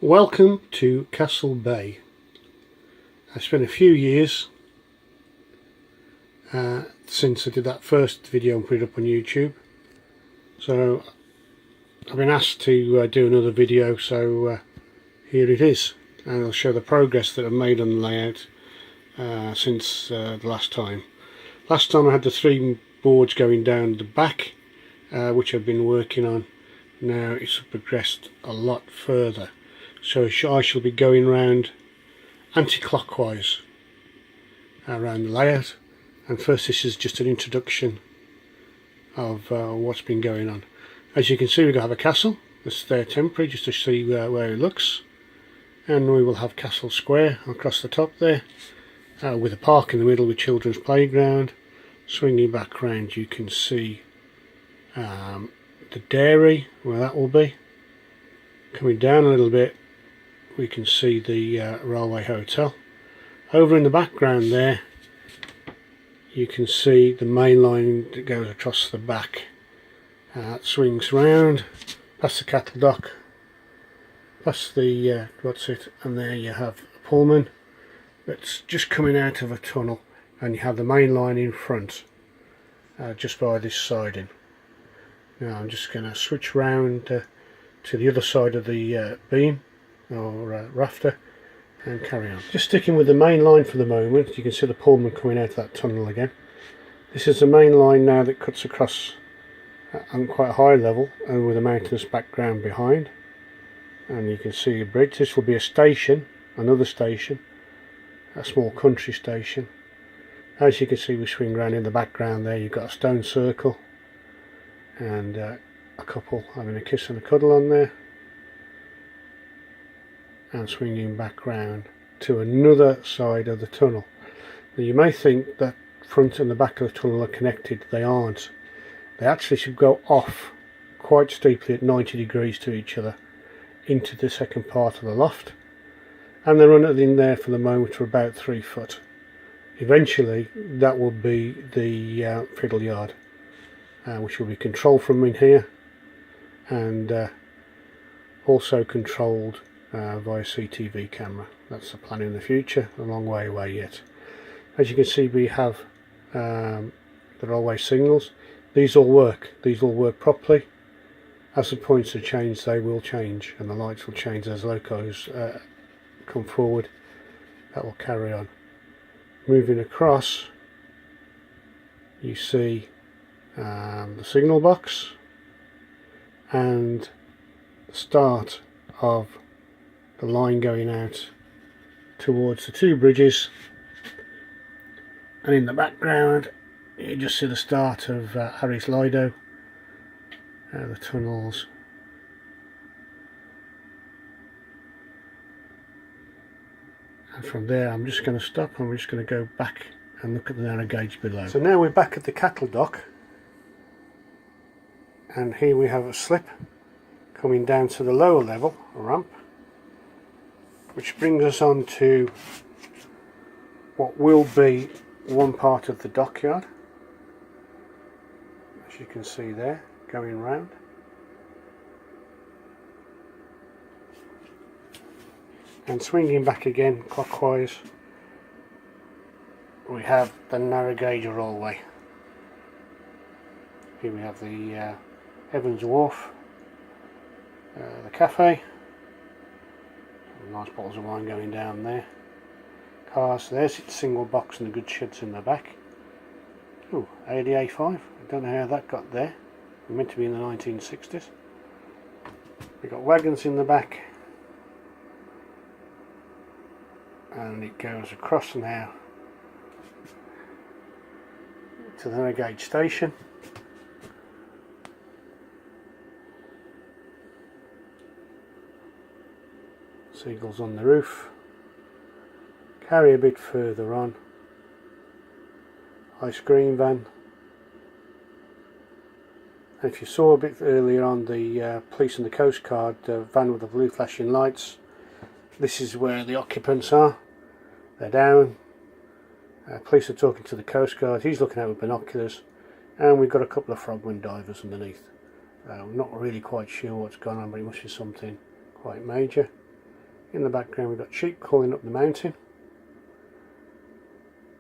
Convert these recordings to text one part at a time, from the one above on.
Welcome to Castle Bay. It's been a few years since I did that first video and put it up on YouTube, so I've been asked to do another video, so here it is, and I'll show the progress that I've made on the layout since the last time. Last time I had the 3 boards going down the back, which I've been working on. Now it's progressed a lot further, so I shall be going round anti-clockwise around the layout. And first, this is just an introduction of what's been going on. As you can see, we're going to have a castle that's there temporary just to see where it looks, and we will have Castle Square across the top there, with a park in the middle with children's playground. Swinging back round, you can see the dairy, where that will be. Coming down a little bit, we can see the railway hotel. Over in the background there, you can see the main line that goes across the back. It swings round past the cattle dock, past the and there you have a Pullman that's just coming out of a tunnel, and you have the main line in front, just by this siding. Now I'm just going to switch round to the other side of the beam or rafter and carry on. Just sticking with the main line for the moment. You can see the Pullman coming out of that tunnel again. This is the main line now that cuts across on quite a high level and with a mountainous background behind, and you can see a bridge. This will be a station, another station, a small country station. As you can see, we swing round in the background there. You've got a stone circle and a couple having a kiss and a cuddle on there, and swinging back round to another side of the tunnel. Now you may think that front and the back of the tunnel are connected. They aren't. They actually should go off quite steeply at 90 degrees to each other into the second part of the loft, and they're running in there for the moment for about 3 foot. Eventually that will be the fiddle yard, which will be controlled from in here, and also controlled via CTV camera. That's the plan in the future, a long way away yet. As you can see, we have the railway signals. These all work properly. As the points are changed, they will change, and the lights will change as locos come forward. That will carry on. Moving across, you see the signal box and the start of the line going out towards the 2 bridges, and in the background you just see the start of Harris Lido, the tunnels, and from there I'm just going to stop and we're just going to go back and look at the narrow gauge below. So now we're back at the cattle dock, and here we have a slip coming down to the lower level, a ramp, which brings us on to what will be one part of the dockyard, as you can see there, going round. And swinging back again clockwise, we have the narrow gauge railway. Here we have the Evans Wharf, the cafe, nice bottles of wine going down there. Cars, there's its single box and the good sheds in the back. Oh, ADA5, I don't know how that got there. It meant to be in the 1960s. We've got wagons in the back, and it goes across now to the narrow gauge station. Seagulls on the roof. Carry a bit further on, ice cream van. And if you saw a bit earlier on the police and the Coast Guard van with the blue flashing lights, this is where the occupants are. They're down. Police are talking to the Coast Guard. He's looking out with binoculars, and we've got a couple of frogman divers underneath. I'm not really quite sure what's gone on, but it must be something quite major. In the background we've got sheep calling up the mountain.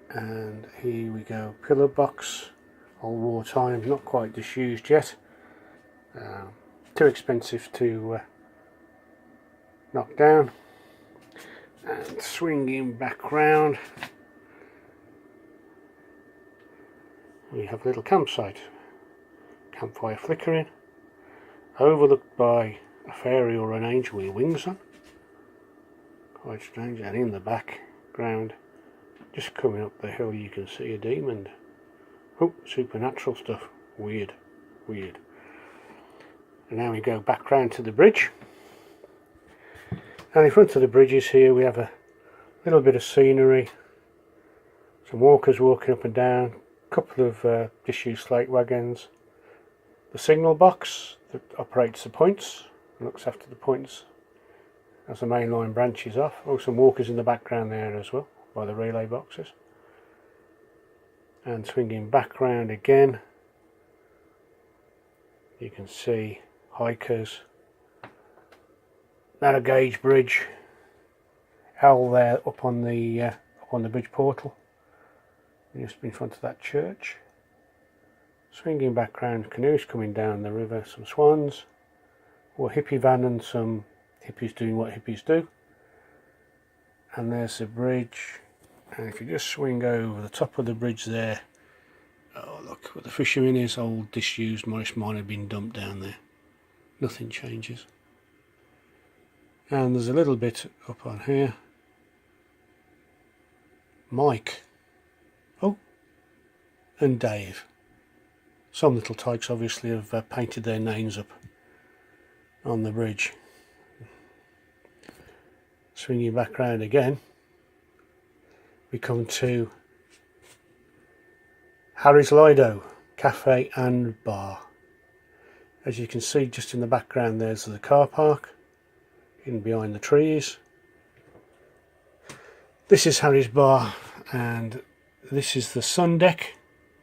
And here we go, pillar box, old wartime, not quite disused yet. Too expensive to knock down. And swinging back round, we have a little campsite. Campfire flickering, overlooked by a fairy or an angel with wings on. Quite strange. And in the background, just coming up the hill, you can see a demon. Oh, supernatural stuff. Weird, weird. And now we go back round to the bridge. And in front of the bridges here we have a little bit of scenery. Some walkers walking up and down. A couple of disused slate wagons. The signal box that operates the points and looks after the points as the main line branches off. Oh, some walkers in the background there as well by the relay boxes. And swinging back round again, you can see hikers, narrow gauge bridge, owl there up on the bridge portal, just in front of that church. Swinging back round, canoes coming down the river, some swans, or a hippie van and some hippies doing what hippies do. And there's the bridge, and if you just swing over the top of the bridge there, oh look what the fisherman is, old disused Morris Minor been dumped down there. Nothing changes. And there's a little bit up on here. Mike, oh, and Dave. Some little tykes obviously have painted their names up on the bridge. Swinging back round again, we come to Harry's Lido Cafe and Bar. As you can see just in the background there's the car park in behind the trees. This is Harry's Bar and this is the sun deck.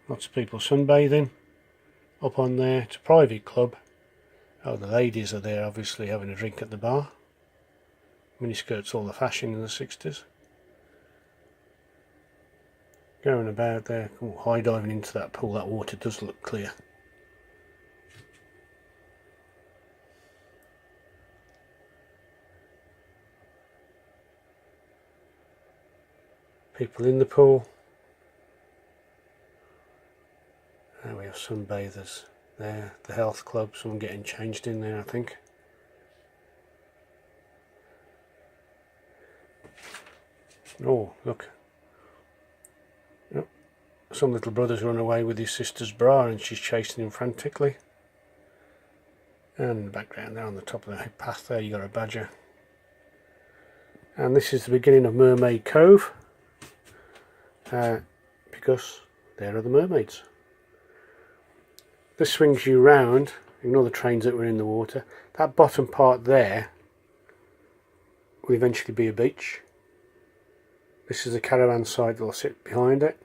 Lots of people sunbathing up on there. It's a private club. Oh, the ladies are there obviously having a drink at the bar. Miniskirts all the fashion in the 60s. Going about there, high diving into that pool. That water does look clear. People in the pool. And we have sunbathers there, the health club, someone getting changed in there I think. Oh look, some little brother's run away with his sister's bra and she's chasing him frantically. And in the background there on the top of the path there you got a badger. And this is the beginning of Mermaid Cove, because there are the mermaids. This swings you round, ignore the trains that were in the water. That bottom part there will eventually be a beach. This is a caravan site that will sit behind it.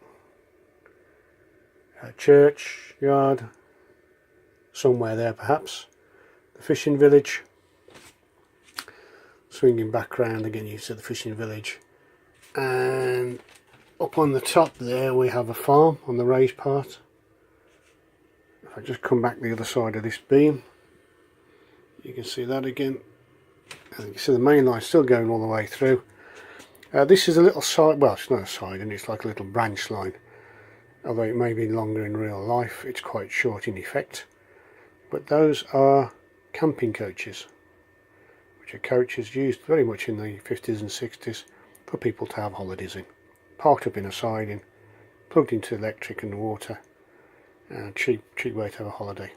A church, yard, somewhere there perhaps. The fishing village. Swinging back round again you see the fishing village. And up on the top there we have a farm on the raised part. If I just come back the other side of this beam, you can see that again. And you can see the main line still going all the way through. This is a little side, well it's not a side and it's like a little branch line. Although it may be longer in real life, it's quite short in effect. But those are camping coaches, which are coaches used very much in the 50s and 60s for people to have holidays in. Parked up in a siding, plugged into electric and water. Cheap way to have a holiday.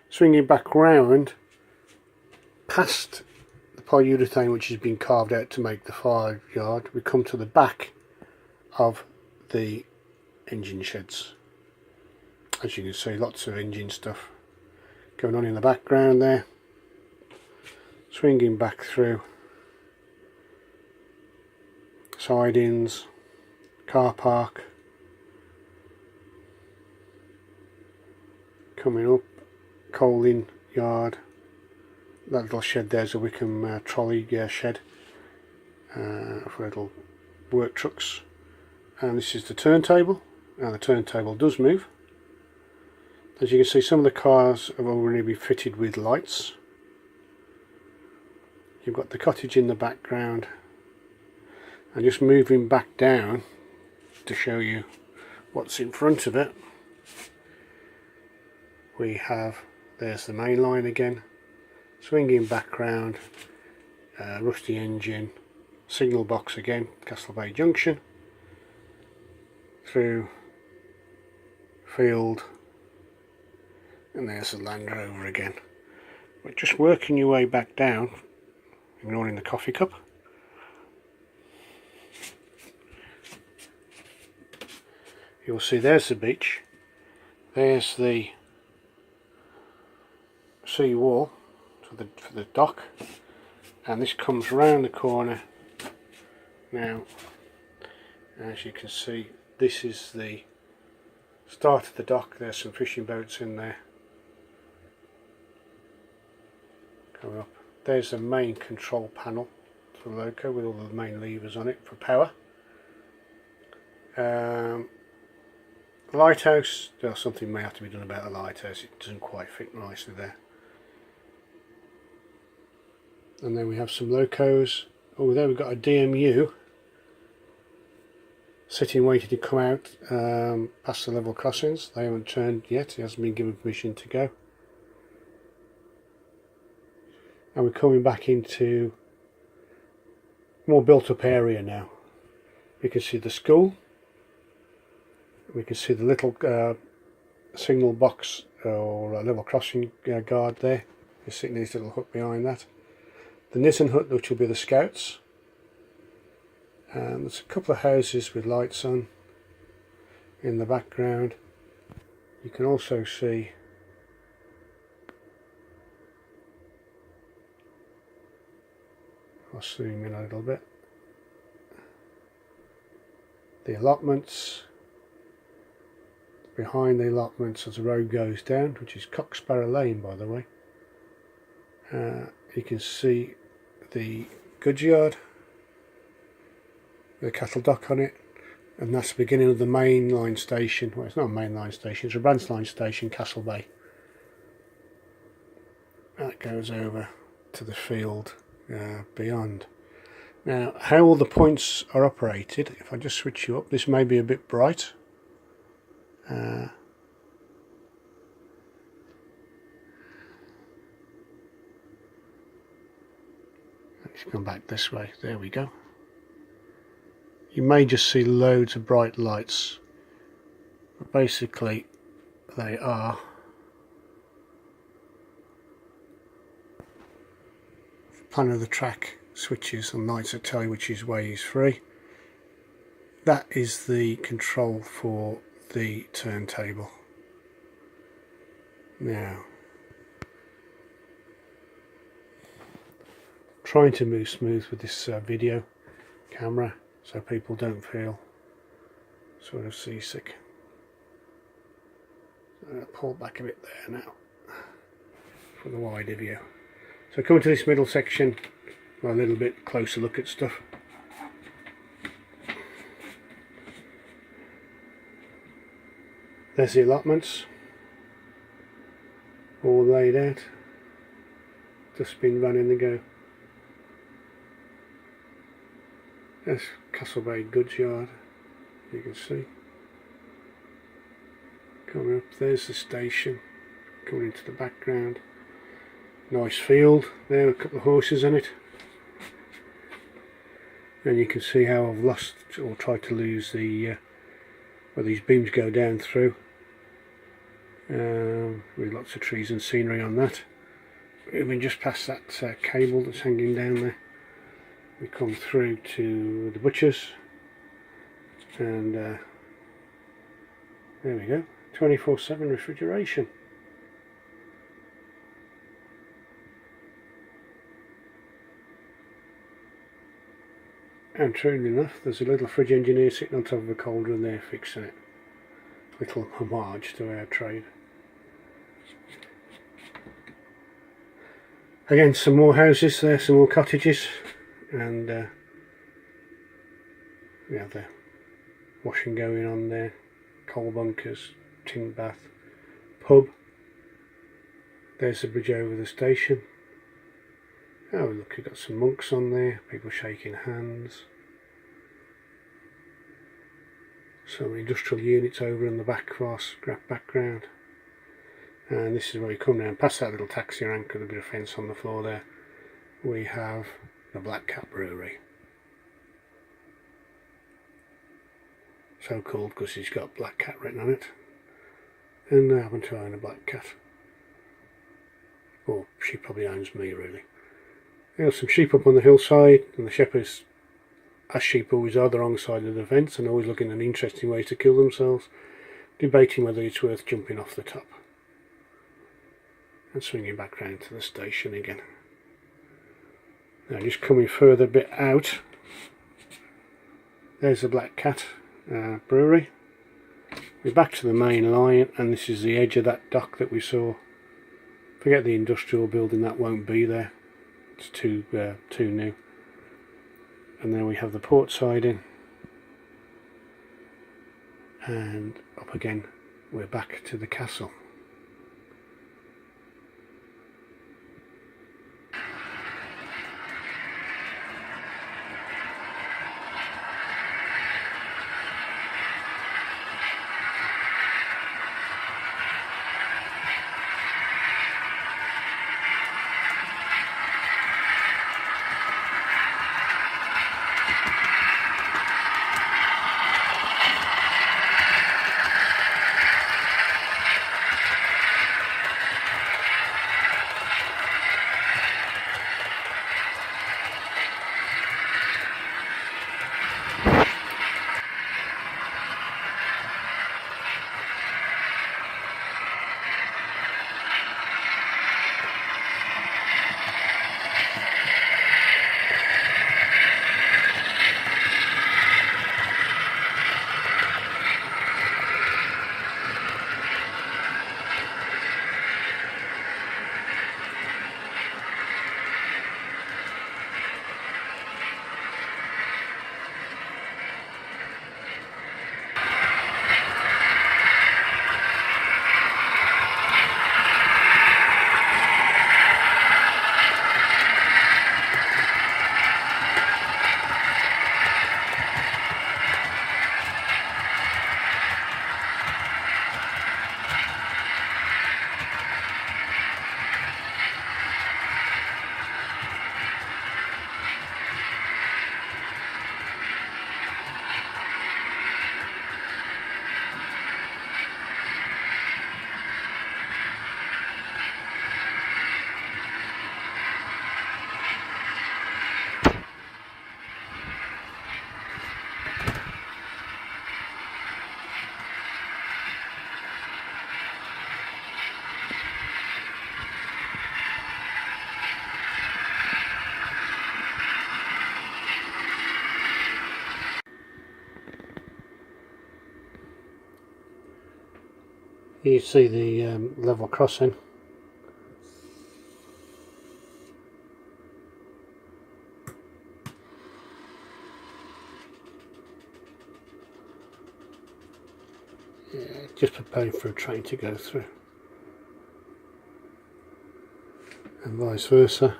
Swinging back round past the polyurethane which has been carved out to make the 5 yard, we come to the back of the engine sheds. As you can see, lots of engine stuff going on in the background there. Swinging back through sidings, car park. Coming up, coaling yard. That little shed there's a Wickham trolley shed. for little work trucks. And this is the turntable, and the turntable does move. As you can see, some of the cars have already been fitted with lights. You've got the cottage in the background, and just moving back down to show you what's in front of it, we have, there's the main line again, swinging background, rusty engine, signal box again, Castlebay Junction, through field, and there's the Land Rover again. But just working your way back down, ignoring the coffee cup, you'll see there's the beach, there's the sea wall for the dock, and this comes round the corner. Now, as you can see, this is the start of the dock. There's some fishing boats in there. Coming up, there's the main control panel for the Loco with all the main levers on it for power. Lighthouse, there's something may have to be done about the lighthouse, it doesn't quite fit nicely there. And then we have some locos. Oh, there we've got a DMU sitting waiting to come out past the level crossings. They haven't turned yet, he hasn't been given permission to go. And we're coming back into more built up area now. You can see the school, we can see the little signal box or level crossing guard there. He's sitting in his little hut behind that. The Nissen hut, which will be the scouts. And there's a couple of houses with lights on in the background. You can also see I'll zoom in a little bit. The allotments. Behind the allotments as the road goes down, which is Cocksparrow Lane, by the way. You can see the goods yard, the cattle dock on it, and that's the beginning of the main line station. Well, it's not a main line station, it's a branch line station, Castlebay. That goes over to the field beyond. Now, how all the points are operated, if I just switch you up, this may be a bit bright. Let's come back this way, there we go. You may just see loads of bright lights, but basically they are plan of the track switches and lights that tell you which way is free. That is the control for the turntable. Now, trying to move smooth with this video camera so people don't feel sort of seasick. I'm going to pull back a bit there now for the wider view. So coming to this middle section, a little bit closer look at stuff. There's the allotments, all laid out, just been running the go. There's Castlebay goods yard, you can see. Coming up, there's the station, coming into the background. Nice field, there, a couple of horses on it. And you can see how I've lost or tried to lose the where these beams go down through. With lots of trees and scenery on that. Moving just past that cable that's hanging down there, we come through to the butchers, and there we go, 24/7 refrigeration. And truly enough, there's a little fridge engineer sitting on top of a cauldron there fixing it. Little homage to our trade. Again, some more houses there, some more cottages, and We have the washing going on there, coal bunkers, tin bath, pub. There's the bridge over the station. Oh look, you've got some monks on there, people shaking hands. Some industrial units over in the background. And this is where you come down past that little taxi rank with a bit of fence on the floor there. We have the Black Cat Brewery. So called because it's got Black Cat written on it. And I happen to own a black cat. Well, she probably owns me really. There's some sheep up on the hillside, and the shepherds, as sheep always are, the wrong side of the fence and always looking at interesting ways to kill themselves, debating whether it's worth jumping off the top. And swinging back round to the station again. Now just coming further a bit out, there's the Black Cat Brewery. We're back to the main line, and this is the edge of that dock that we saw. Forget the industrial building, that won't be there. It's too new. And then we have the port siding, and up again we're back to the castle. You see the level crossing. Yeah, just preparing for a train to go through. And vice versa.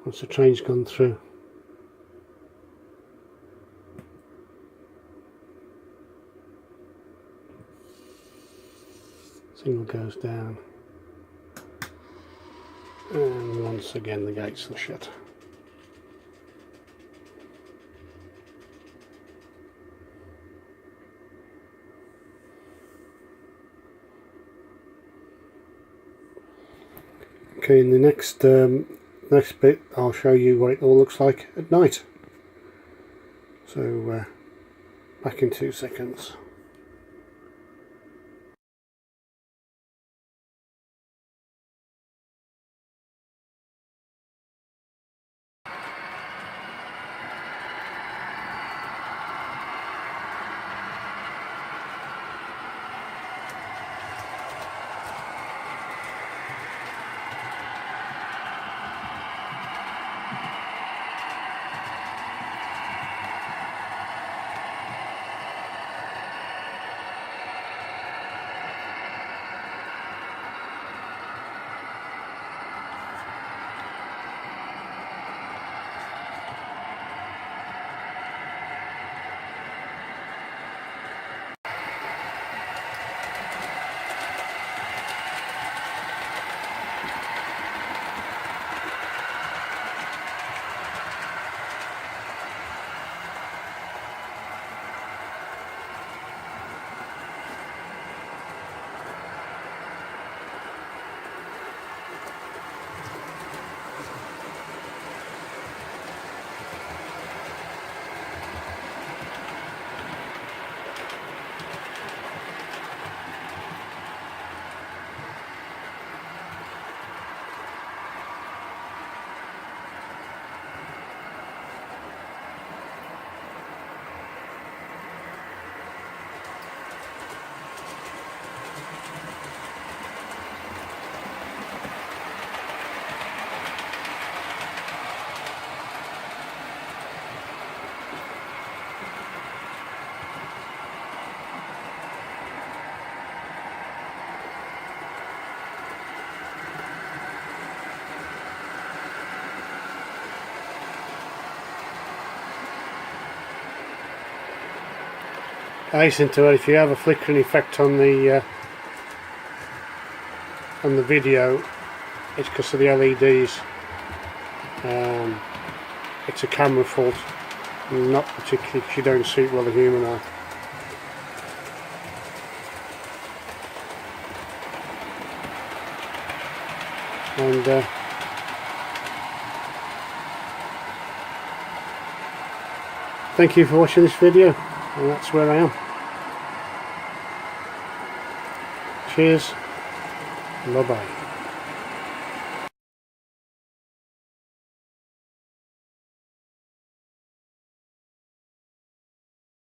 Once the train's gone through. Signal goes down, and once again the gates are shut. Okay, in the next bit I'll show you what it all looks like at night. So back in 2 seconds. hasten to add, if you have a flickering effect on the video, it's because of the LEDs. It's a camera fault, not particularly because you don't suit well the human eye. And thank you for watching this video, and that's where I am. Cheers, bye bye.